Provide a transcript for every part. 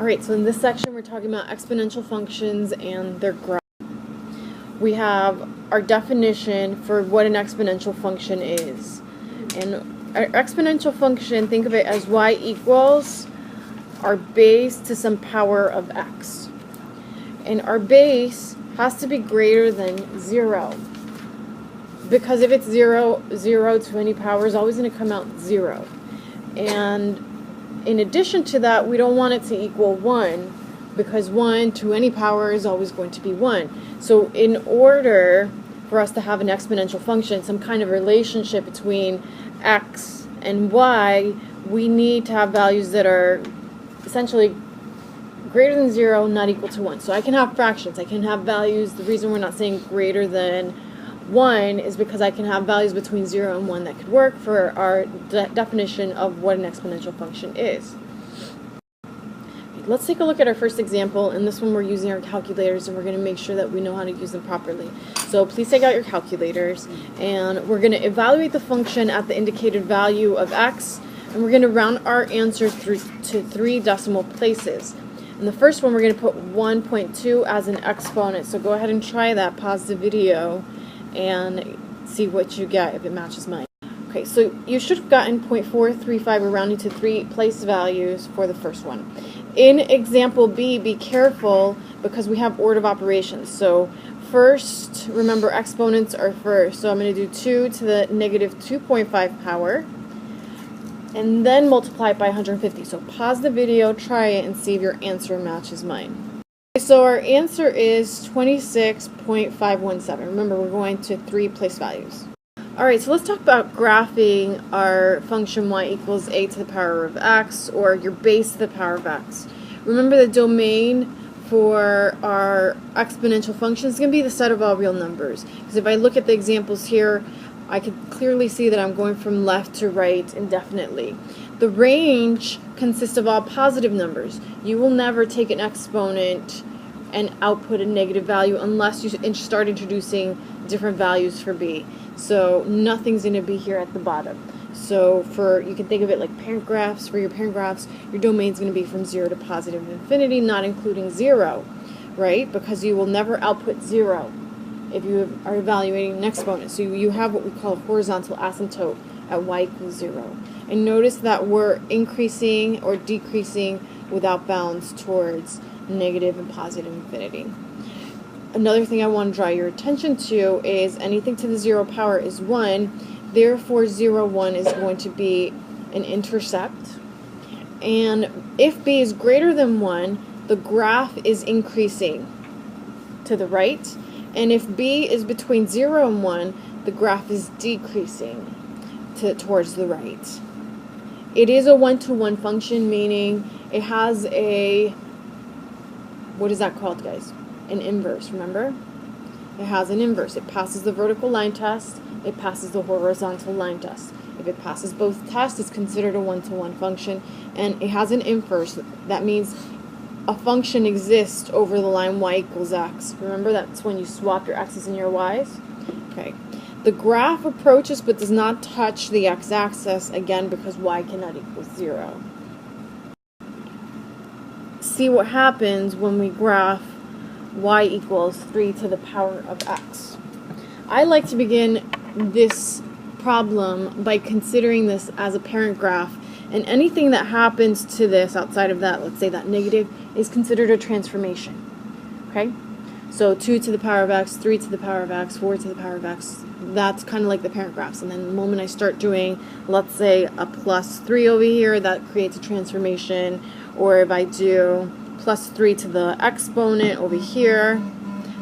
Alright, so in this section we're talking about exponential functions and their graph. We have our definition for what an exponential function is. And our exponential function, think of it as y equals our base to some power of x. And our base has to be greater than 0. Because if it's 0 to any power is always going to come out 0. And in addition to that, we don't want it to equal 1, because 1 to any power is always going to be 1. So in order for us to have an exponential function, some kind of relationship between x and y, we need to have values that are essentially greater than 0, not equal to 1. So I can have fractions. I can have values. The reason we're not saying greater than 1 is because I can have values between 0 and 1 that could work for our definition of what an exponential function is. Let's take a look at our first example. In this one we're using our calculators, and we're going to make sure that we know how to use them properly. So please take out your calculators, and we're going to evaluate the function at the indicated value of x, and we're going to round our answer through to 3 decimal places. In the first one we're going to put 1.2 as an exponent. So go ahead and try that. Pause the video and see what you get if it matches mine. Okay, so you should have gotten 0.435. We're rounding to 3 place values for the first one. In example B, be careful because we have order of operations. So first, remember exponents are first. So I'm going to do 2 to the negative 2.5 power and then multiply it by 150. So pause the video, try it, and see if your answer matches mine. So our answer is 26.517. Remember, we're going to 3 place values. Alright, so let's talk about graphing our function y equals a to the power of x, or your base to the power of x. Remember, the domain for our exponential function is going to be the set of all real numbers. Because if I look at the examples here, I could clearly see that I'm going from left to right indefinitely. The range consists of all positive numbers. You will never take an exponent and output a negative value unless you start introducing different values for b. So nothing's going to be here at the bottom. So you can think of it like parent graphs. For your parent graphs, your domain is going to be from 0 to positive infinity, not including 0, right? Because you will never output 0 if you are evaluating an exponent. So you have what we call a horizontal asymptote at y equals 0. And notice that we're increasing or decreasing without bounds towards negative and positive infinity. Another thing I want to draw your attention to is anything to the 0 power is 1, therefore 0, 1 is going to be an intercept. And if b is greater than 1, the graph is increasing to the right. And if b is between 0 and 1, the graph is decreasing towards the right. It is a one-to-one function, meaning it has a, what is that called, guys? An inverse, remember? It has an inverse. It passes the vertical line test. It passes the horizontal line test. If it passes both tests, it's considered a one-to-one function. And it has an inverse. That means a function exists over the line y equals x. Remember, that's when you swap your x's and your y's? Okay. The graph approaches but does not touch the x-axis, again, because y cannot equal 0. See what happens when we graph y equals 3 to the power of x. I like to begin this problem by considering this as a parent graph, and anything that happens to this outside of that, let's say that negative, is considered a transformation. Okay? So 2 to the power of x, 3 to the power of x, 4 to the power of x, that's kind of like the parent graphs. And then the moment I start doing, let's say, a plus 3 over here, that creates a transformation. Or if I do plus 3 to the exponent over here,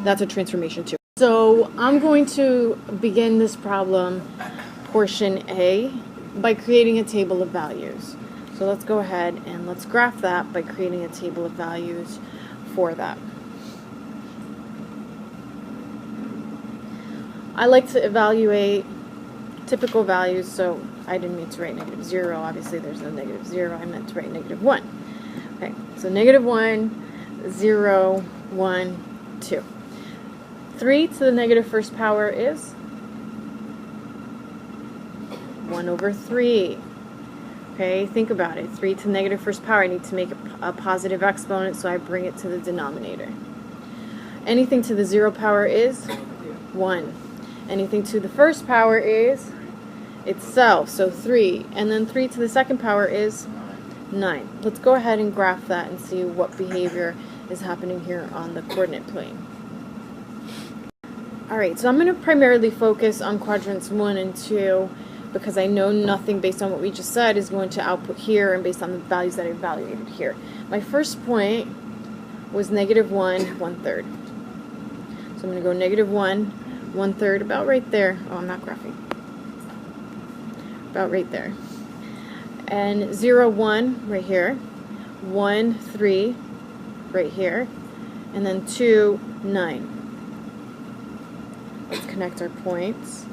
that's a transformation too. So I'm going to begin this problem, portion A, by creating a table of values. So let's go ahead and let's graph that by creating a table of values for that. I like to evaluate typical values, so I didn't mean to write negative 0. Obviously there's no negative 0. I meant to write negative 1. Okay, so negative 1, 0, 1, 2. 3 to the negative first power is 1 over 3. Okay, think about it. 3 to the negative first power, I need to make it a positive exponent, so I bring it to the denominator. Anything to the 0 power is 1. Anything to the first power is itself, so 3. And then 3 to the second power is 9. Let's go ahead and graph that and see what behavior is happening here on the coordinate plane. Alright, so I'm going to primarily focus on quadrants 1 and 2 because I know nothing based on what we just said is going to output here and based on the values that I evaluated here. My first point was negative 1, 1/3. So I'm going to go negative 1, 1/3, about right there. Oh, I'm not graphing. About right there. And 0, 1 right here. 1, 3 right here. And then 2, 9. Let's connect our points.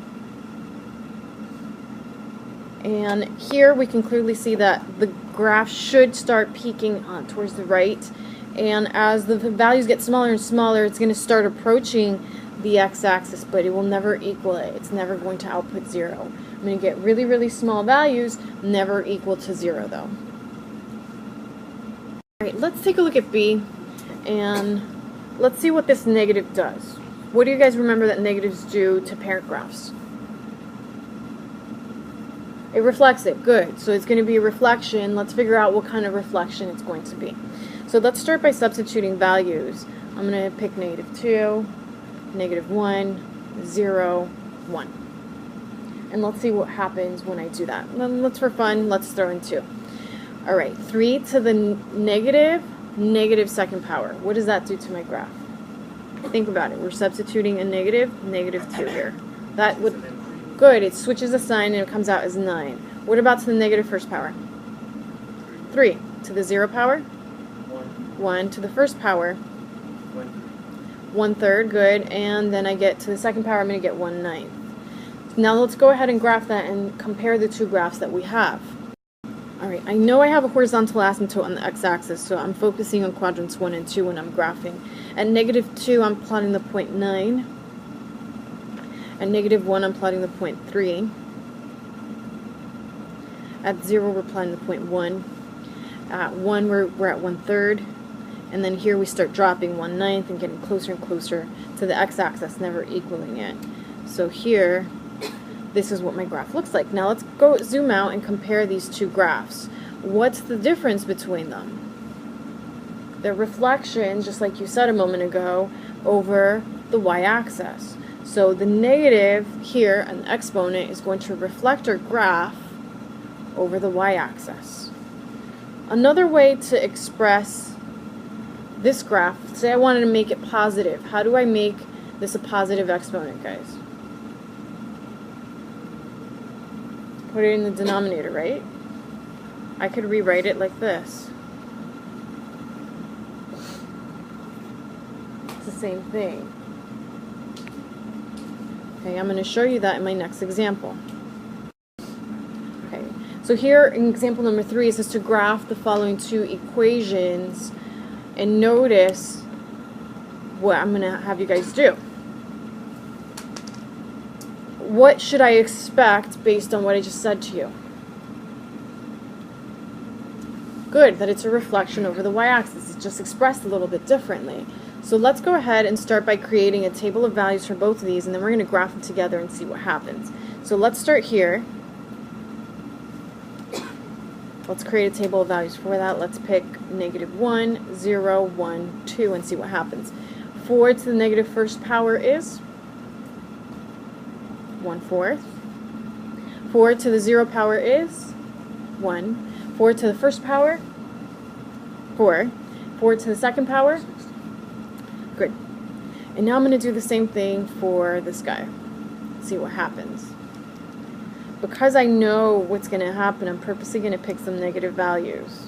And here we can clearly see that the graph should start peaking towards the right. And as the values get smaller and smaller, it's going to start approaching the x-axis, but it will never equal it. It's never going to output 0. I'm going to get really, really small values, never equal to 0 though. Alright, let's take a look at B, and let's see what this negative does. What do you guys remember that negatives do to parent graphs? It reflects it. Good. So it's going to be a reflection. Let's figure out what kind of reflection it's going to be. So let's start by substituting values. I'm going to pick negative 2, negative 1, 0, 1. And let's see what happens when I do that. And let's, for fun, let's throw in 2. Alright, 3 to the negative second power. What does that do to my graph? Think about it. We're substituting a negative, negative 2 here. That would, good, it switches the sign and it comes out as 9. What about to the negative first power? 3. To the 0 power? 1. To the first power? 1/3, good. And then I get to the second power, I'm going to get 1/9. Now let's go ahead and graph that and compare the two graphs that we have. Alright, I know I have a horizontal asymptote on the x-axis, so I'm focusing on quadrants 1 and 2 when I'm graphing. At negative 2, I'm plotting the point 9. At negative 1, I'm plotting the point 3. At 0, we're plotting the point 1. At 1, we're at 1/3. And then here we start dropping 1/9 and getting closer and closer to the x-axis, never equaling it. So here, this is what my graph looks like. Now let's go zoom out and compare these two graphs. What's the difference between them? The reflection, just like you said a moment ago, over the y-axis. So the negative here, an exponent, is going to reflect our graph over the y-axis. Another way to express this graph, say I wanted to make it positive. How do I make this a positive exponent, guys? Put it in the denominator, right? I could rewrite it like this. It's the same thing. Okay, I'm going to show you that in my next example. Okay, so here in example number 3, it says to graph the following two equations, and notice what I'm going to have you guys do. What should I expect based on what I just said to you? Good, that it's a reflection over the y-axis. It's just expressed a little bit differently. So let's go ahead and start by creating a table of values for both of these, and then we're going to graph them together and see what happens. So let's start here. Let's create a table of values for that. Let's pick negative 1, 0, 1, 2, and see what happens. 4 to the negative first power is 1/4. 4 to the 0 power is 1. 4 to the first power, 4. 4 to the second power, good. And now I'm going to do the same thing for this guy. See what happens. Because I know what's going to happen, I'm purposely going to pick some negative values.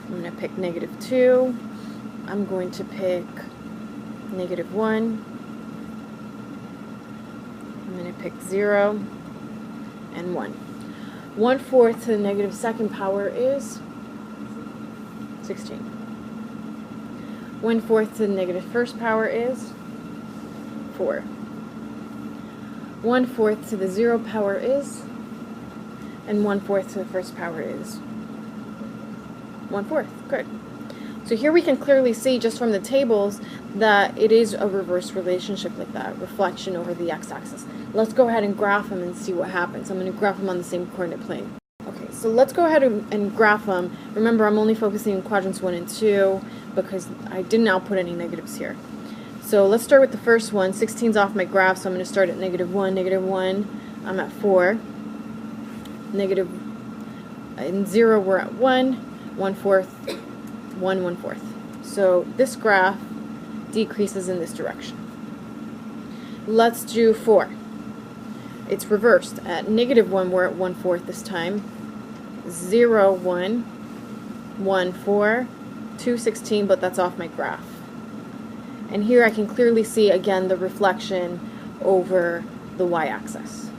I'm going to pick negative 2. I'm going to pick negative 1. I'm going to pick 0 and 1. 1/4 to the negative second power is 16. 1/4 to the negative first power is 4. 1/4 to the 0 power is And 1/4 to the first power is 1/4. Good. So here we can clearly see just from the tables that it is a reverse relationship like that, reflection over the x-axis. Let's go ahead and graph them and see what happens. I'm going to graph them on the same coordinate plane. Okay, so let's go ahead and graph them. Remember, I'm only focusing on quadrants 1 and 2 because I didn't output any negatives here. So let's start with the first one. 16's off my graph, so I'm going to start at -1, I'm at 4. Negative, in 0 we're at 1, 1/4, 1, 1/4. So this graph decreases in this direction. Let's do 4. It's reversed. At -1 we're at 1/4 this time. 0, 1, 1, 4, 2, 16, but that's off my graph. And here I can clearly see again the reflection over the y-axis.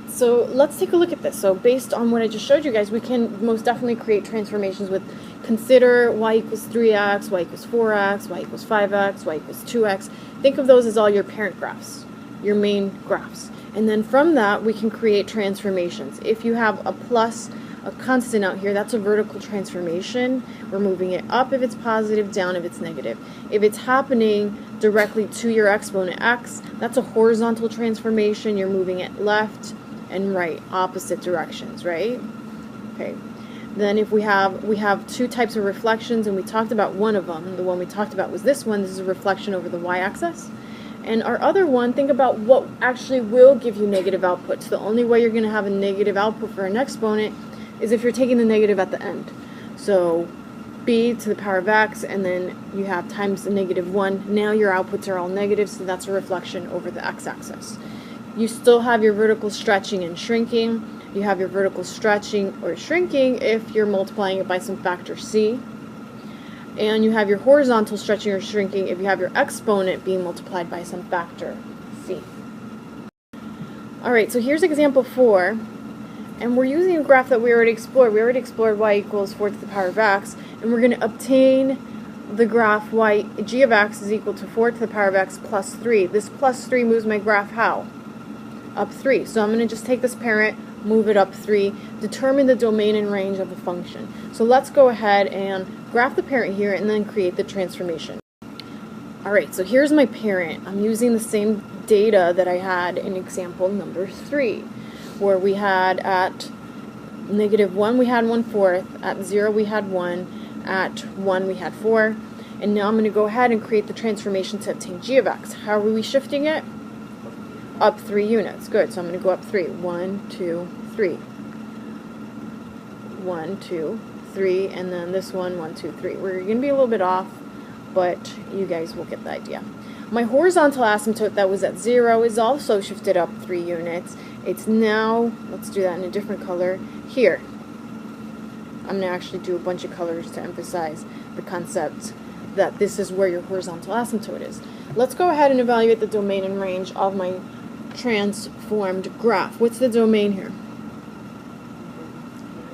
So let's take a look at this. So based on what I just showed you guys, we can most definitely create transformations with consider y equals 3x, y equals 4x, y equals 5x, y equals 2x. Think of those as all your parent graphs, your main graphs. And then from that, we can create transformations. If you have a plus, a constant out here, that's a vertical transformation. We're moving it up if it's positive, down if it's negative. If it's happening directly to your exponent x, that's a horizontal transformation. You're moving it left and right, opposite directions, right? Okay. Then if we have two types of reflections, and we talked about one of them. The one we talked about was this one. This is a reflection over the y-axis. And our other one, think about what actually will give you negative output. So the only way you're going to have a negative output for an exponent is if you're taking the negative at the end. So b to the power of x, and then you have times the -1. Now your outputs are all negative, so that's a reflection over the x-axis. You still have your vertical stretching and shrinking. You have your vertical stretching or shrinking if you're multiplying it by some factor c. And you have your horizontal stretching or shrinking if you have your exponent being multiplied by some factor c. Alright, so here's example 4. And we're using a graph that we already explored. We already explored y equals 4 to the power of x. And we're going to obtain the graph g of x is equal to 4 to the power of x plus 3. This plus 3 moves my graph how? Up 3. So I'm going to just take this parent, move it up 3, determine the domain and range of the function. So let's go ahead and graph the parent here and then create the transformation. Alright, so here's my parent. I'm using the same data that I had in example number 3, where we had at -1 we had 1/4, at 0 we had 1, at 1 we had 4, and now I'm going to go ahead and create the transformation to obtain g of x. How are we shifting it? Up 3 units. Good. So I'm going to go up 3. 1, 2, 3. 1, 2, 3, and then this one, 1, 2, 3. We're going to be a little bit off, but you guys will get the idea. My horizontal asymptote that was at 0 is also shifted up 3 units. It's now, let's do that in a different color, here. I'm going to actually do a bunch of colors to emphasize the concept that this is where your horizontal asymptote is. Let's go ahead and evaluate the domain and range of my transformed graph. What's the domain here?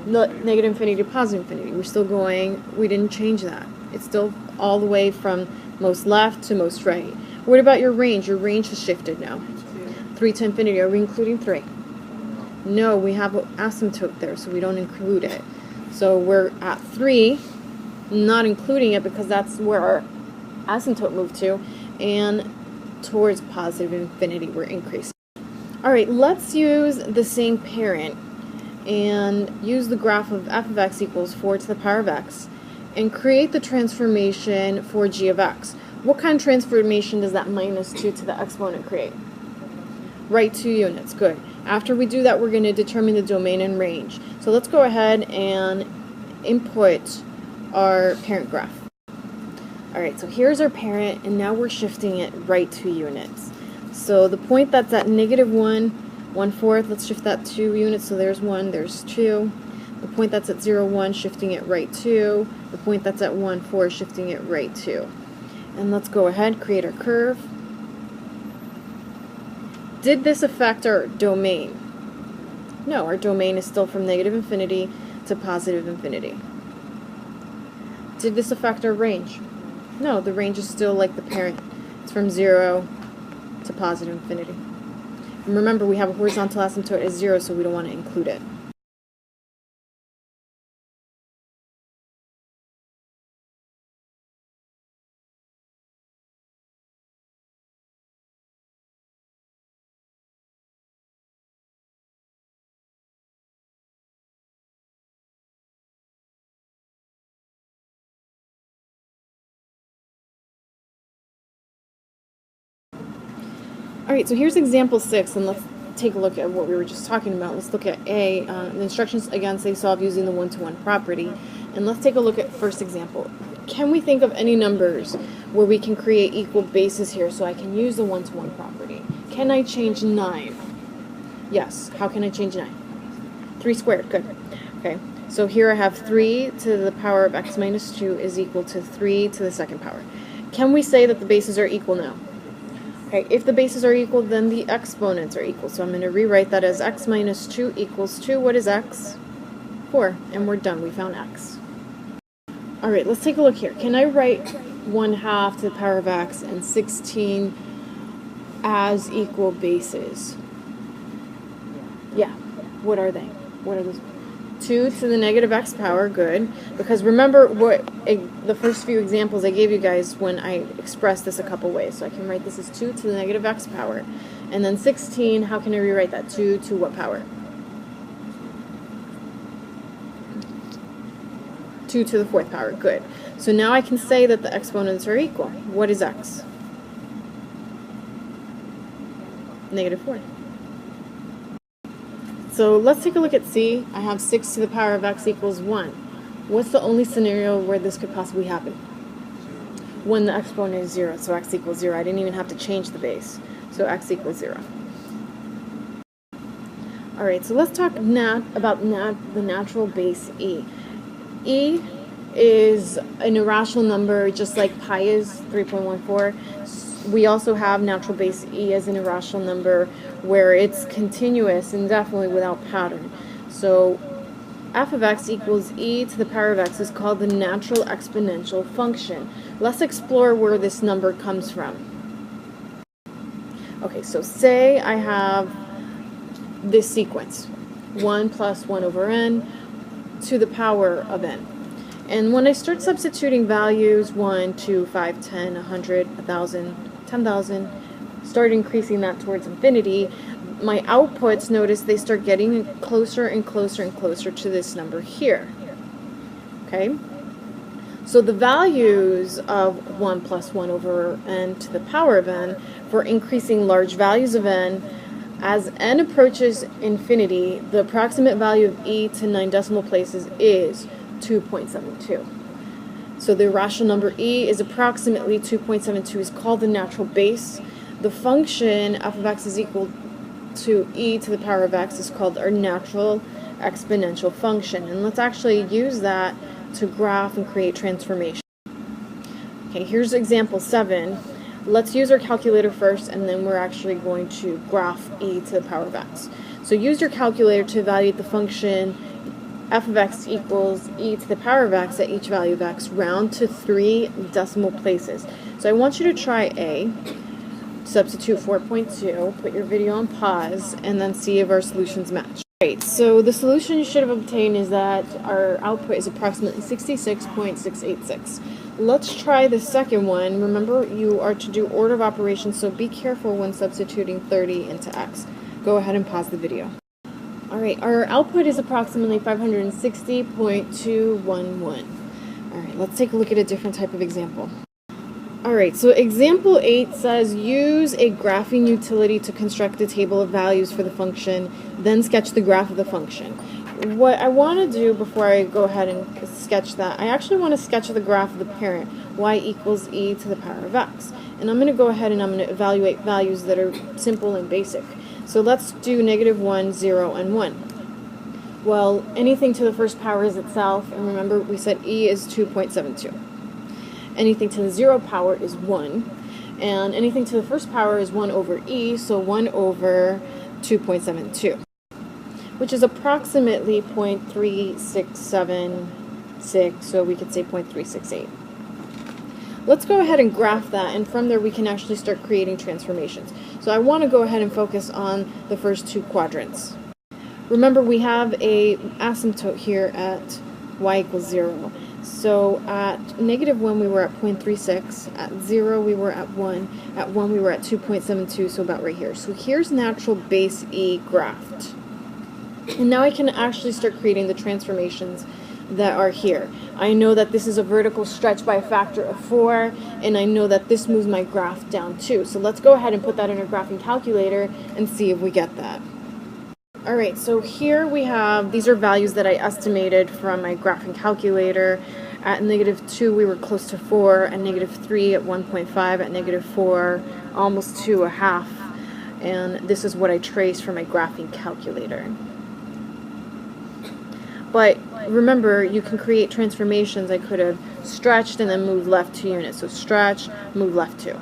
Negative infinity to positive infinity. We're still going, we didn't change that. It's still all the way from most left to most right. What about your range? Your range has shifted now. 3 to infinity. Are we including 3? No, we have an asymptote there, so we don't include it. So we're at 3, not including it because that's where our asymptote moved to, and towards positive infinity we're increasing. Alright, let's use the same parent and use the graph of f of x equals 4 to the power of x and create the transformation for g of x. What kind of transformation does that -2 to the exponent create? Right 2 units. Good. After we do that, we're going to determine the domain and range. So let's go ahead and input our parent graph. Alright, so here's our parent, and now we're shifting it right 2 units. So the point that's at -1, 1/4, let's shift that 2 units, so there's 1, there's 2. The point that's at 0, 1, shifting it right 2. The point that's at 1, 4, shifting it right 2. And let's go ahead, create our curve. Did this affect our domain? No, our domain is still from negative infinity to positive infinity. Did this affect our range? No, the range is still like the parent. It's from 0 to positive infinity. And remember, we have a horizontal asymptote as 0, so we don't want to include it. Alright, so here's example 6, and let's take a look at what we were just talking about. Let's look at A. The instructions, again, say solve using the one-to-one property. And let's take a look at first example. Can we think of any numbers where we can create equal bases here so I can use the one-to-one property? Can I change 9? Yes. How can I change 9? 3 squared. Good. Okay. So here I have 3 to the power of x minus 2 is equal to 3 to the second power. Can we say that the bases are equal now? Okay, if the bases are equal, then the exponents are equal. So I'm going to rewrite that as x minus 2 equals 2. What is x? 4. And we're done. We found x. Alright, let's take a look here. Can I write 1/2 to the power of x and 16 as equal bases? Yeah. What are they? What are those? 2 to the negative x power, good. Because remember the first few examples I gave you guys when I expressed this a couple ways. So I can write this as 2 to the negative x power. And then 16, how can I rewrite that? 2 to what power? 2 to the 4th power, good. So now I can say that the exponents are equal. What is x? Negative 4. So let's take a look at C. I have 6 to the power of x equals 1. What's the only scenario where this could possibly happen? When the exponent is 0, so x equals 0. I didn't even have to change the base. So x equals 0. Alright, so let's talk about the natural base e. E is an irrational number just like pi is, 3.14. We also have natural base e as an irrational number where it's continuous indefinitely without pattern. So f of x equals e to the power of x is called the natural exponential function. Let's explore where this number comes from. Okay, so say I have this sequence, 1 plus 1 over n to the power of n. And when I start substituting values, 1, 2, 5, 10, 100, 1,000, 10,000, start increasing that towards infinity, my outputs, notice they start getting closer and closer and closer to this number here. Okay? So the values of 1 plus 1 over n to the power of n for increasing large values of n, as n approaches infinity, the approximate value of e to 9 decimal places is 2.72. So the irrational number e is approximately 2.72, is called the natural base. The function f of x is equal to e to the power of x is called our natural exponential function. And let's actually use that to graph and create transformation. Okay, here's example 7. Let's use our calculator first, and then we're actually going to graph e to the power of x. So use your calculator to evaluate the function f of x equals e to the power of x at each value of x, round to 3 decimal places. So I want you to try A, substitute 4.2, put your video on pause, and then see if our solutions match. Right, so the solution you should have obtained is that our output is approximately 66.686. Let's try the second one. Remember, you are to do order of operations, so be careful when substituting 30 into x. Go ahead and pause the video. Alright, our output is approximately 560.211. Alright, let's take a look at a different type of example. Alright, so example 8 says use a graphing utility to construct a table of values for the function, then sketch the graph of the function. What I want to do before I go ahead and sketch that, I actually want to sketch the graph of the parent, y equals e to the power of x. And I'm going to go ahead and I'm going to evaluate values that are simple and basic. So let's do -1, 0, and 1. Well, anything to the first power is itself, and remember we said e is 2.72. Anything to the 0 power is 1, and anything to the first power is 1 over e, so 1 over 2.72, which is approximately 0.3676, so we could say 0.368. Let's go ahead and graph that, and from there we can actually start creating transformations. So I want to go ahead and focus on the first two quadrants. Remember, we have a asymptote here at y equals 0. So at -1 we were at 0.36, at 0 we were at 1, at 1 we were at 2.72, so about right here. So here's natural base E graphed. And now I can actually start creating the transformations that are here. I know that this is a vertical stretch by a factor of 4, and I know that this moves my graph down too. So let's go ahead and put that in our graphing calculator and see if we get that. Alright, so here we have, these are values that I estimated from my graphing calculator. At -2 we were close to 4, at -3 at 1.5, at -4 almost to a half, and this is what I traced from my graphing calculator. But remember, you can create transformations. I could have stretched and then moved left 2 units. So stretch, move left 2.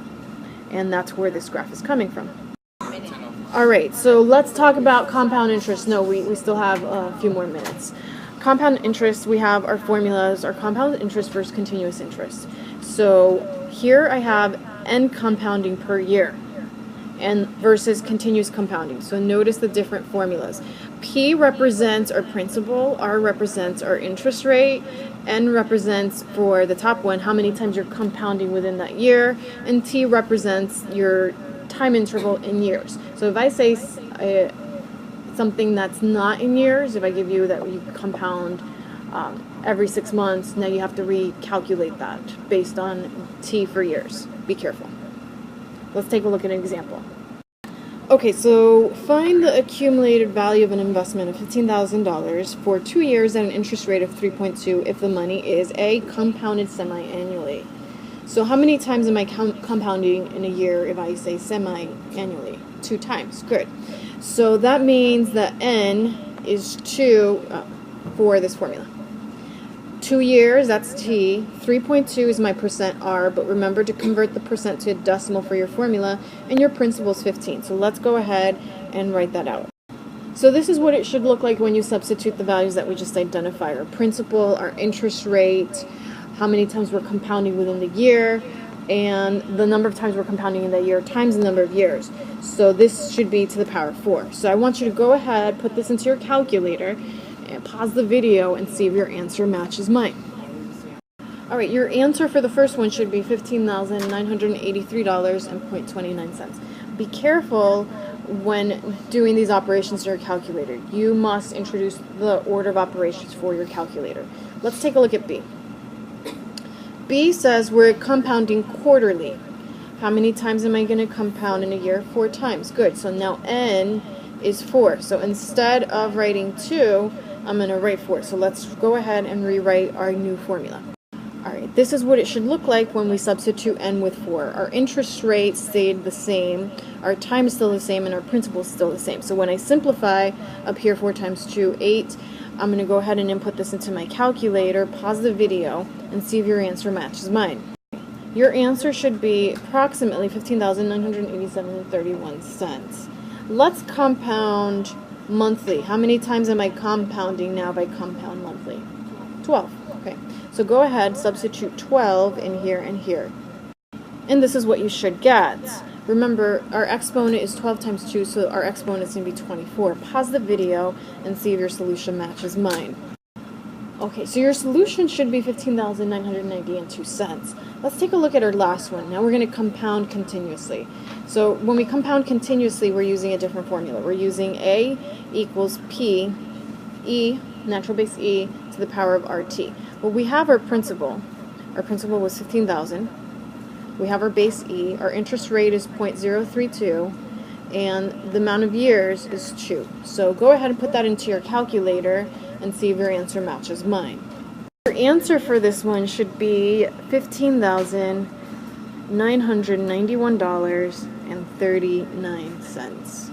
And that's where this graph is coming from. Alright, so let's talk about compound interest. No, we still have a few more minutes. Compound interest, we have our formulas, our compound interest versus continuous interest. So here I have n compounding per year and versus continuous compounding. So notice the different formulas. P represents our principal, R represents our interest rate, N represents, for the top one, how many times you're compounding within that year, and T represents your time interval in years. So if I say something that's not in years, if I give you that you compound every 6 months, now you have to recalculate that based on T for years. Be careful. Let's take a look at an example. Okay, so find the accumulated value of an investment of $15,000 for 2 years at an interest rate of 3.2 if the money is A, compounded semi-annually. So how many times am I compounding in a year if I say semi-annually? 2 times. Good. So that means that N is 2 for this formula. 2 years, that's T. 3.2 is my percent R, but remember to convert the percent to a decimal for your formula, and your principal is 15. So let's go ahead and write that out. So this is what it should look like when you substitute the values that we just identified. Our principal, our interest rate, how many times we're compounding within the year, and the number of times we're compounding in the year times the number of years. So this should be to the power of 4. So I want you to go ahead, put this into your calculator, and pause the video and see if your answer matches mine. Alright, your answer for the first one should be $15,983.29. Be careful when doing these operations in your calculator. You must introduce the order of operations for your calculator. Let's take a look at B. B says we're compounding quarterly. How many times am I going to compound in a year? 4 times. Good. So now N is 4. So instead of writing 2, I'm going to write 4. So let's go ahead and rewrite our new formula. Alright, this is what it should look like when we substitute N with 4. Our interest rate stayed the same, our time is still the same, and our principal is still the same. So when I simplify, up here 4 times 2, 8, I'm going to go ahead and input this into my calculator, pause the video, and see if your answer matches mine. Your answer should be approximately $15,987.31. Let's compound monthly. How many times am I compounding now by compound monthly? 12. Okay, so go ahead, substitute 12 in here and here. And this is what you should get. Remember, our exponent is 12 times 2, so our exponent is going to be 24. Pause the video and see if your solution matches mine. Okay, so your solution should be $15,990.02. Let's take a look at our last one. Now we're going to compound continuously. So when we compound continuously, we're using a different formula. We're using A equals P, E, natural base E, to the power of RT. Well, we have our principal. Our principal was 15,000. We have our base E. Our interest rate is 0.032. And the amount of years is 2. So go ahead and put that into your calculator and see if your answer matches mine. Your answer for this one should be $15,991.39.